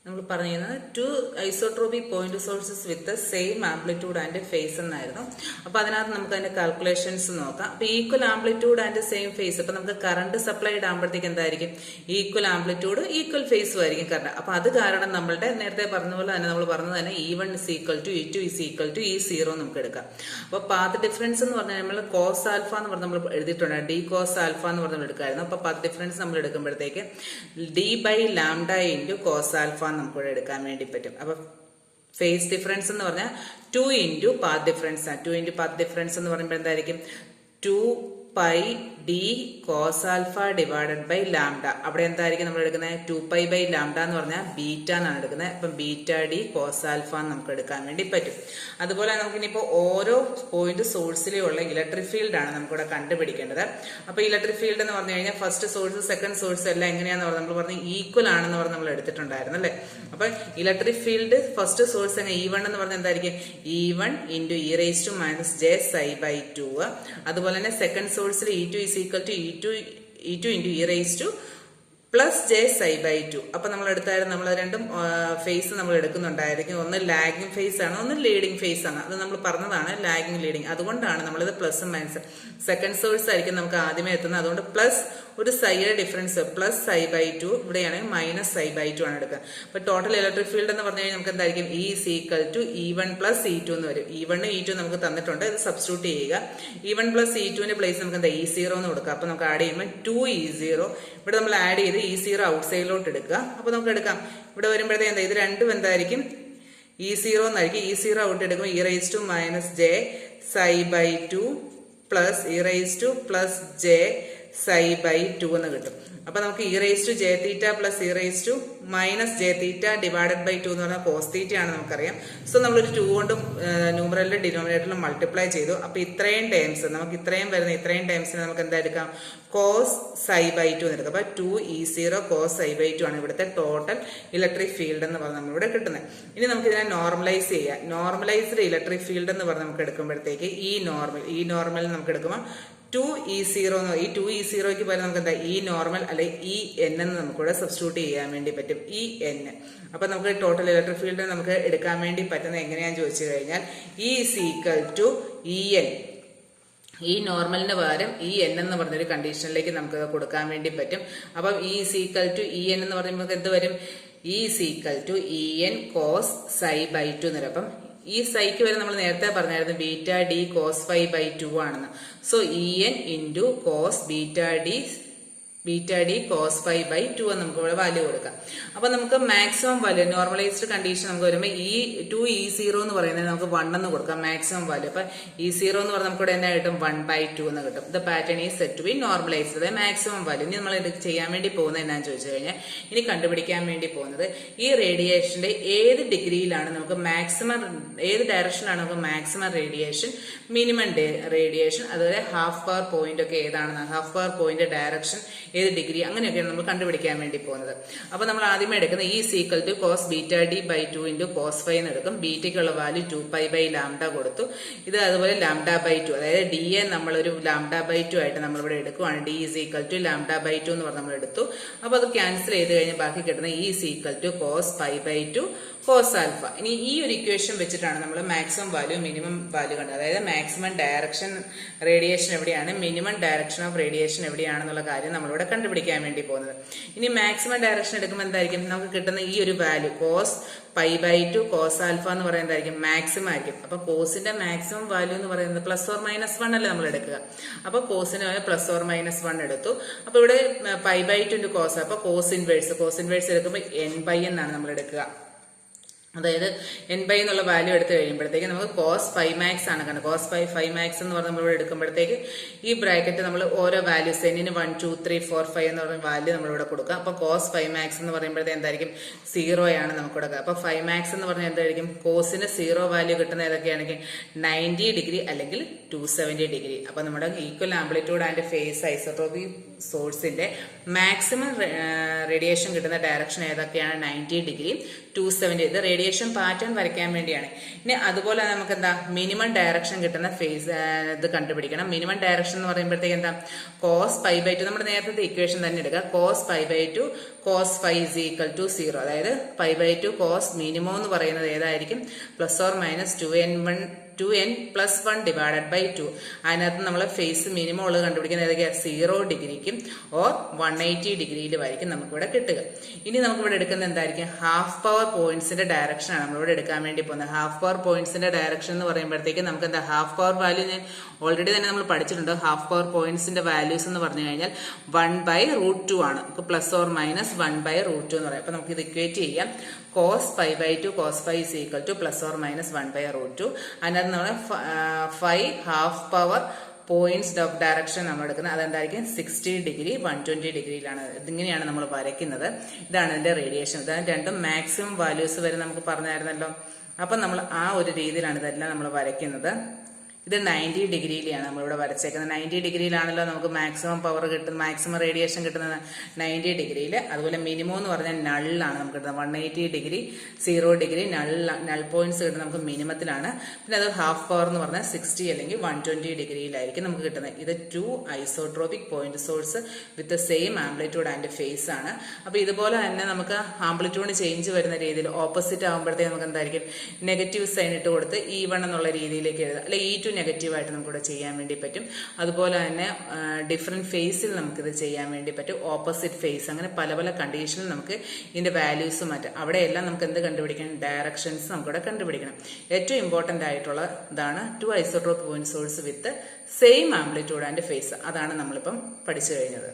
നമ്മൾ പറഞ്ഞിരുന്നത് two isotropic point sources with same amplitude and phase എന്നായിരുന്നു. അപ്പൊ അതിനകത്ത് നമുക്ക് അതിന്റെ കാൽക്കുലേഷൻസ് നോക്കാം. അപ്പൊ equal amplitude and same phase, അപ്പൊ നമുക്ക് കറണ്ട് സപ്ലൈഡ് ആകുമ്പോഴത്തേക്ക് എന്തായിരിക്കും, ഈക്വൽ ആംപ്ലിറ്റ്യൂഡ് ഈക്വൽ ഫേസും ആയിരിക്കും കറണ്ട്. അപ്പൊ അത് കാരണം നമ്മളുടെ നേരത്തെ പറഞ്ഞ പോലെ തന്നെ നമ്മൾ പറഞ്ഞത് തന്നെ E1 is equal to E2 is equal to E0 നമുക്ക് എടുക്കാം. അപ്പൊ പാത്ത് ഡിഫറൻസ് എന്ന് പറഞ്ഞാൽ നമ്മൾ കോസ് ആൽഫ എന്ന് പറഞ്ഞ് നമ്മൾ എഴുതിയിട്ടുണ്ട്, ഡി കോസ് ആൽഫ എന്ന് പറഞ്ഞ് എടുക്കായിരുന്നു. അപ്പൊ പാത്ത് ഡിഫറൻസ് നമ്മൾ എടുക്കുമ്പോഴത്തേക്ക് d by lambda into cos alpha നമുക്കിവിടെ എടുക്കാൻ വേണ്ടി പറ്റും. അപ്പൊ ഫേസ് ഡിഫറൻസ് എന്ന് പറഞ്ഞാൽ 2 ഇൻറ്റു പാത്ത് ഡിഫറൻസ് ആണ്. 2 ഇൻറ്റു പാത്ത് ഡിഫറൻസ് എന്ന് പറയുമ്പോൾ എന്തായിരിക്കും, 2 pi d cos alpha divided by lambda. അവിടെ എന്തായിരിക്കും നമ്മൾ എടുക്കുന്നത്, 2 പൈ ബൈ ലാംഡ എന്ന് പറഞ്ഞാൽ ബീറ്റ എന്നാണ് എടുക്കുന്നത്. അപ്പം ബീറ്റ ഡി കോസ് ആൽഫ നമുക്ക് എടുക്കാൻ വേണ്ടി പറ്റും. അതുപോലെ നമുക്ക് ഇനിയിപ്പോൾ ഓരോ പോയിന്റ് സോഴ്സിലുള്ള ഇലക്ട്രിക് ഫീൽഡ് ആണ് നമുക്കിവിടെ കണ്ടുപിടിക്കേണ്ടത്. അപ്പൊ ഇലക്ട്രിക് ഫീൽഡ് എന്ന് പറഞ്ഞു കഴിഞ്ഞാൽ ഫസ്റ്റ് സോഴ്സ് സെക്കൻഡ് സോഴ്സ് എല്ലാം എങ്ങനെയാന്ന് പറഞ്ഞാൽ നമ്മൾ പറഞ്ഞ് ഈക്വൽ ആണെന്ന് പറഞ്ഞ് നമ്മൾ എടുത്തിട്ടുണ്ടായിരുന്നു അല്ലെ. അപ്പൊ ഇലക്ട്രിക് ഫീൽഡ് ഫസ്റ്റ് സോഴ്സ് എങ്ങനെ E1 എന്ന് പറഞ്ഞാൽ എന്തായിരിക്കും, E1 into e raise to minus j psi by 2. അതുപോലെ തന്നെ സെക്കൻഡ് സോഴ്സിൽ E2 is equal to E2 into e raised to plus j psi by 2. അപ്പൊ നമ്മൾ എടുത്തായിരുന്നു, നമ്മൾ രണ്ടും ഫേസ് നമ്മൾ എടുക്കുന്നുണ്ടായിരിക്കും. ഒന്ന് ലാഗിങ് ഫേസ് ആണ്, ഒന്ന് ലീഡിങ് ഫേസ് ആണ്. അത് നമ്മൾ പറഞ്ഞതാണ്, ലാഗിങ് ലീഡിങ്. അതുകൊണ്ടാണ് നമ്മളിത് പ്ലസും മൈനസ്. സെക്കൻഡ് സോഴ്സ് ആയിരിക്കും നമുക്ക് ആദ്യമേ എത്തുന്നത്. അതുകൊണ്ട് പ്ലസ് ഒരു സൈയുടെ ഡിഫറൻസ് പ്ലസ് സൈ ബൈ 2, ഇവിടെയാണെങ്കിൽ മൈനസ് സൈ ബൈ 2 ആണ് എടുക്കുക. അപ്പൊ ടോട്ടൽ ഇലക്ട്രിക് ഫീൽഡ് എന്ന് പറഞ്ഞു കഴിഞ്ഞാൽ നമുക്ക് എന്തായിരിക്കും, E is equal to E1 plus E2 എന്ന് വരും. E1 E2 നമുക്ക് തന്നിട്ടുണ്ട്, ഇത് സബ്സ്റ്റിറ്റ്യൂട്ട് ചെയ്യുക. E1 പ്ലസ് E2ന്റെ പ്ലേസ് നമുക്ക് എന്താ E0 എന്ന് കൊടുക്കുക. അപ്പൊ നമുക്ക് ആഡ് ചെയ്യുമ്പോൾ 2E0, ഇവിടെ നമ്മൾ ആഡ് ചെയ്ത് E0 ഔട്ട് സൈഡിലോട്ട് എടുക്കുക. അപ്പൊ നമുക്ക് എടുക്കാം, ഇവിടെ വരുമ്പോഴത്തേ എന്താ, ഇത് രണ്ടും എന്തായിരിക്കും, E0 എന്നായിരിക്കും. E0 ഔട്ട് എടുക്കുമ്പോൾ e raise to minus j psi by 2 plus e raise to plus j psi by 2 എന്ന് കിട്ടും. അപ്പൊ നമുക്ക് e raise to j theta plus e raise to minus j theta divided by 2 എന്ന് പറഞ്ഞാൽ cos theta ആണ് നമുക്കറിയാം. So നമ്മളൊരു 2 കൊണ്ടും ന്യൂമറലിലും ഡിനോമിനേറ്ററിലും മൾട്ടിപ്ലൈ ചെയ്തു. അപ്പൊ ഇത്രയും ടേംസ് നമുക്ക് ഇത്രയും വരുന്ന ഇത്രയും ടേംസിന് നമുക്ക് എന്താ എടുക്കാം, കോസ് സൈ ബൈ 2 എന്ന് എടുക്കാം. അപ്പൊ 2E0 കോസ് സൈ ബൈ 2 ആണ് ഇവിടുത്തെ ടോട്ടൽ ഇലക്ട്രിക് ഫീൽഡ് എന്ന് പറഞ്ഞാൽ നമ്മളിവിടെ കിട്ടുന്നത്. ഇനി നമുക്ക് ഇതിനെ നോർമലൈസ് ചെയ്യാം. നോർമലൈസ്ഡ് ഇലക്ട്രിക് ഫീൽഡ് എന്ന് പറഞ്ഞ് നമുക്ക് എടുക്കുമ്പോഴത്തേക്ക് ഈ നോർമൽ നമുക്ക് എടുക്കുമ്പോൾ 2E0 ഈ 2E0ക്ക് പകരം നമുക്ക് എന്താ E നോർമൽ അല്ലെ EN എന്ന് നമുക്കിവിടെ സബ്സ്റ്റിറ്റ്യൂട്ട് ചെയ്യാൻ വേണ്ടി പറ്റും, EN. അപ്പൊ നമുക്ക് ടോട്ടൽ ഇലക്ട്രിക് ഫീൽഡ് നമുക്ക് എടുക്കാൻ വേണ്ടി പറ്റുന്നത് എങ്ങനെയാന്ന് ചോദിച്ചു കഴിഞ്ഞാൽ E is equal to EN. ഈ നോർമലിന് പകരം EN എന്ന് പറഞ്ഞൊരു കണ്ടീഷനിലേക്ക് നമുക്ക് കൊടുക്കാൻ വേണ്ടി പറ്റും. അപ്പം E is equal to EN എന്ന് പറയുമ്പോൾ നമുക്ക് എന്ത് വരും, E is equal to EN cos psi by 2 എന്ന് വരും. അപ്പം ഈ സൈക്ക് വരെ നമ്മൾ നേരത്തെ പറഞ്ഞായിരുന്നു ബീറ്റ ഡി കോസ് 5 ബൈ 2 ആണെന്ന്. So EN into cos beta d cos 5 by 2 എന്ന് നമുക്ക് ഇവിടെ വാല്യൂ കൊടുക്കാം. അപ്പൊ നമുക്ക് മാക്സിമം വാല്യൂ നോർമലൈസ്ഡ് കണ്ടീഷൻ നമുക്ക് വരുമ്പോൾ E0 എന്ന് പറയുന്നത് നമുക്ക് 1 എന്ന് കൊടുക്കാം മാക്സിമം വാല്യൂ. അപ്പൊ E0 എന്ന് പറഞ്ഞാൽ നമുക്ക് ഇവിടെ എന്നാ കിട്ടും, 1 ബൈ 2 എന്ന് കിട്ടും. The pattern is set to be normalised, അതായത് മാക്സിമം വാല്യൂ. ഇനി നമ്മൾ ഇത് ചെയ്യാൻ വേണ്ടി പോകുന്നത് എന്നാന്ന് ചോദിച്ചു കഴിഞ്ഞാൽ, ഇനി കണ്ടുപിടിക്കാൻ വേണ്ടി പോകുന്നത് ഈ റേഡിയേഷന്റെ ഏത് ഡിഗ്രിയിലാണ് നമുക്ക് മാക്സിമം, ഏത് ഡയറക്ഷനിലാണ് നമുക്ക് മാക്സിമം റേഡിയേഷൻ, മിനിമം റേഡിയേഷൻ, അതുപോലെ ഹാഫ് പവർ പോയിന്റ് ഒക്കെ ഏതാണെന്ന്, ഹാഫ് പവർ പോയിന്റ് ഡയറക്ഷൻ ഏത് ഡിഗ്രി, അങ്ങനെയൊക്കെയാണ് നമ്മൾ കണ്ടുപിടിക്കാൻ വേണ്ടി പോകുന്നത്. അപ്പൊ നമ്മൾ ആദ്യമേ എടുക്കുന്നത് E is equal to cos beta d by 2 into cos 5 എന്ന് എടുക്കും. ബീറ്റയ്ക്കുള്ള വാല്യൂ 2 പൈ ബൈ ലാംഡ കൊടുത്തു. ഇത് അതുപോലെ ലാംഡ ബൈ 2, അതായത് ഡി എ നമ്മളൊരു ലാംഡ ബൈ 2 ആയിട്ട് നമ്മളിവിടെ എടുക്കുവാണ്. D is equal to lambda by 2 എന്ന് പറഞ്ഞ് നമ്മൾ എടുത്തു. അപ്പൊ അത് ക്യാൻസൽ ചെയ്ത് കഴിഞ്ഞാൽ ബാക്കി കിട്ടുന്ന E is equal to cos pi by 2 cos alpha. ഇനി ഈ ഒരു ഇക്വേഷൻ വെച്ചിട്ടാണ് നമ്മൾ മാക്സിമം വാല്യൂ മിനിമം വാല്യൂ കണ്ടത്. അതായത് മാക്സിമം ഡയറക്ഷൻ റേഡിയേഷൻ എവിടെയാണ്, മിനിമം ഡയറക്ഷൻ ഓഫ് റേഡിയേഷൻ എവിടെയാണെന്നുള്ള കാര്യം നമ്മളിവിടെ കണ്ടുപിടിക്കാൻ വേണ്ടി പോകുന്നത്. ഇനി മാക്സിമം ഡയറക്ഷൻ എടുക്കുമ്പോൾ എന്തായിരിക്കും നമുക്ക് കിട്ടുന്ന ഈ ഒരു value cos pi by 2 cos alpha എന്ന് പറയുന്നതായിരിക്കും മാക്സിമം ആയിരിക്കും. അപ്പൊ കോസിന്റെ മാക്സിമം വാല്യൂ എന്ന് പറയുന്നത് പ്ലസ് ഓർ മൈനസ് 1 അല്ലേ നമ്മൾ എടുക്കുക. അപ്പൊ കോസിന് പ്ലസ് ഓർ മൈനസ് 1 എടുത്തു. അപ്പൊ ഇവിടെ പൈ ബൈ 2 ഇൻറ്റു കോസ്, അപ്പൊ കോസ് ഇൻവേഴ്സ് എടുക്കുമ്പോൾ n ബൈ എന്നാണ് നമ്മൾ എടുക്കുക. അതായത് n ബൈ എന്നുള്ള വാല്യൂ എടുത്തു കഴിയുമ്പോഴത്തേക്ക് നമുക്ക് കോസ് 5 മാക്സ് ആണ് കണ്ടത്. കോസ് 5 മാക്സ് എന്ന് പറഞ്ഞ് നമ്മൾ എടുക്കുമ്പോഴത്തേക്ക് ഈ ബ്രാക്കറ്റ് നമ്മൾ ഓരോ വാല്യൂസ് എന്നിന് 1 2 3 4 5 എന്ന് പറഞ്ഞ വാല്യൂ നമ്മളിവിടെ കൊടുക്കുക. അപ്പൊ കോസ് 5 മാക്സ് എന്ന് പറയുമ്പോഴത്തേക്ക് എന്തായിരിക്കും, 0 ആണ് നമുക്ക് കൊടുക്കുക. അപ്പൊ 5 മാക്സ് എന്ന് പറഞ്ഞാൽ എന്തായിരിക്കും, കോസിന് 0 വാല്യൂ കിട്ടുന്ന ഏതൊക്കെയാണെങ്കിൽ 90 ഡിഗ്രി അല്ലെങ്കിൽ 270 ഡിഗ്രി. അപ്പൊ നമ്മുടെ equal amplitude and phase isotropic സോഴ്സിന്റെ മാക്സിമം റേഡിയേഷൻ കിട്ടുന്ന ഡയറക്ഷൻ ഏതൊക്കെയാണ്? 90 ഡിഗ്രി, 270. ഇത് റേഡിയേഷൻ പാറ്റേൺ വരയ്ക്കാൻ വേണ്ടിയാണ്. ഇനി അതുപോലെ നമുക്ക് എന്താ മിനിമം ഡയറക്ഷൻ കിട്ടുന്ന ഫേസ് ഇത് കണ്ടുപിടിക്കണം. മിനിമം ഡയറക്ഷൻ എന്ന് പറയുമ്പോഴത്തേക്ക് എന്താ cos π/2 നമ്മുടെ നേരത്തെ ഇക്വേഷൻ തന്നെ എടുക്കുക. cos π/2 cos φ is equal to 0. അതായത് π/2 cos മിനിമം എന്ന് പറയുന്നത് ഏതായിരിക്കും? ±2n+1 divided by 2. അതിനകത്ത് നമ്മൾ ഫേസ് മിനിമം ഉള്ളത് കണ്ടുപിടിക്കുന്നത് ഏതൊക്കെയാണ്? 0 ഡിഗ്രിക്കും ഓർ 180 ഡിഗ്രിയിലുമായിരിക്കും നമുക്കിവിടെ കിട്ടുക. ഇനി നമുക്കിവിടെ എടുക്കുന്നത് എന്തായിരിക്കും? ഹാഫ് പവർ പോയിന്റ്സിന്റെ ഡയറക്ഷൻ ആണ് നമ്മളിവിടെ എടുക്കാൻ വേണ്ടി പോകുന്നത്. ഹാഫ് പവർ പോയിന്റ്സിന്റെ ഡയറക്ഷൻ എന്ന് പറയുമ്പോഴത്തേക്ക് നമുക്ക് എന്താ ഹാഫ് പവർ വാല്യൂ ഞാൻ ഓൾറെഡി തന്നെ നമ്മൾ പഠിച്ചിട്ടുണ്ട്. ഹാഫ് പവർ പോയിന്റ്സിന്റെ വാല്യൂസ് എന്ന് പറഞ്ഞു കഴിഞ്ഞാൽ 1/√2 ആണ്. +or-1/√2 എന്ന് പറയാം. അപ്പൊ നമുക്ക് ഇത് ഇക്വേറ്റ് ചെയ്യാം. cos π/2 cos φ is equal to +or-1/√2. അതിനകത്ത് നമ്മൾ 5 half power points of direction നമ്മൾ എടുക്കുന്നത് അതെന്തായിരിക്കും? 60 ഡിഗ്രി 120 ഡിഗ്രിയിലാണ്. ഇതിങ്ങനെയാണ് നമ്മൾ വരയ്ക്കുന്നത്. ഇതാണ് ഇതിന്റെ റേഡിയേഷൻ. ഇതാണ് രണ്ടും മാക്സിമം വാല്യൂസ് വരെ നമുക്ക് പറഞ്ഞായിരുന്നല്ലോ. അപ്പൊ നമ്മൾ ആ ഒരു രീതിയിലാണ് ഇതെല്ലാം നമ്മൾ വരയ്ക്കുന്നത്. ഇത് 90 ഡിഗ്രിയിലാണ് നമ്മളിവിടെ വരച്ചേക്കുന്നത്. 90 ഡിഗ്രിയിലാണല്ലോ നമുക്ക് മാക്സിമം പവർ കിട്ടുന്നത്, മാക്സിമം റേഡിയേഷൻ കിട്ടുന്നത് 90 ഡിഗ്രിയിൽ. അതുപോലെ മിനിമം എന്ന് പറഞ്ഞാൽ നള്ളാണ് നമുക്ക് കിട്ടുന്നത്. 180 ഡിഗ്രി 0 ഡിഗ്രി നൾ പോയിന്റ്സ് കിട്ടുന്നത് നമുക്ക് മിനിമത്തിലാണ്. പിന്നെ അത് ഹാഫ് പവർ എന്ന് പറഞ്ഞാൽ 60 അല്ലെങ്കിൽ 120 ഡിഗ്രിയിലായിരിക്കും നമുക്ക് കിട്ടുന്നത്. ഇത് 2 isotropic point source with same amplitude and phase ആണ്. അപ്പൊ ഇതുപോലെ തന്നെ നമുക്ക് ആംപ്ലിറ്റ്യൂഡ് ചേഞ്ച് വരുന്ന രീതിയിൽ ഓപ്പോസിറ്റ് ആകുമ്പോഴത്തേക്ക് നമുക്ക് എന്തായിരിക്കും? നെഗറ്റീവ് സൈൻ ഇട്ട് കൊടുത്ത് E1 എന്നുള്ള രീതിയിലേക്ക് എഴുതാം. അല്ലെ E2 നെഗറ്റീവായിട്ട് നമുക്കിവിടെ ചെയ്യാൻ വേണ്ടി പറ്റും. അതുപോലെ തന്നെ ഡിഫറെന്റ് ഫേസിൽ നമുക്കിത് ചെയ്യാൻ വേണ്ടി പറ്റും. ഓപ്പോസിറ്റ് ഫേസ്, അങ്ങനെ പല പല കണ്ടീഷനിൽ നമുക്ക് ഇതിന്റെ വാല്യൂസ് മാറ്റാം. അവിടെയെല്ലാം നമുക്ക് എന്ത് കണ്ടുപിടിക്കണം? ഡയറക്ഷൻസ് നമുക്കിവിടെ കണ്ടുപിടിക്കണം. ഏറ്റവും ഇമ്പോർട്ടന്റ് ആയിട്ടുള്ള ഇതാണ് 2 isotropic point source with same amplitude and phase. അതാണ് നമ്മളിപ്പം പഠിച്ചു കഴിഞ്ഞത്.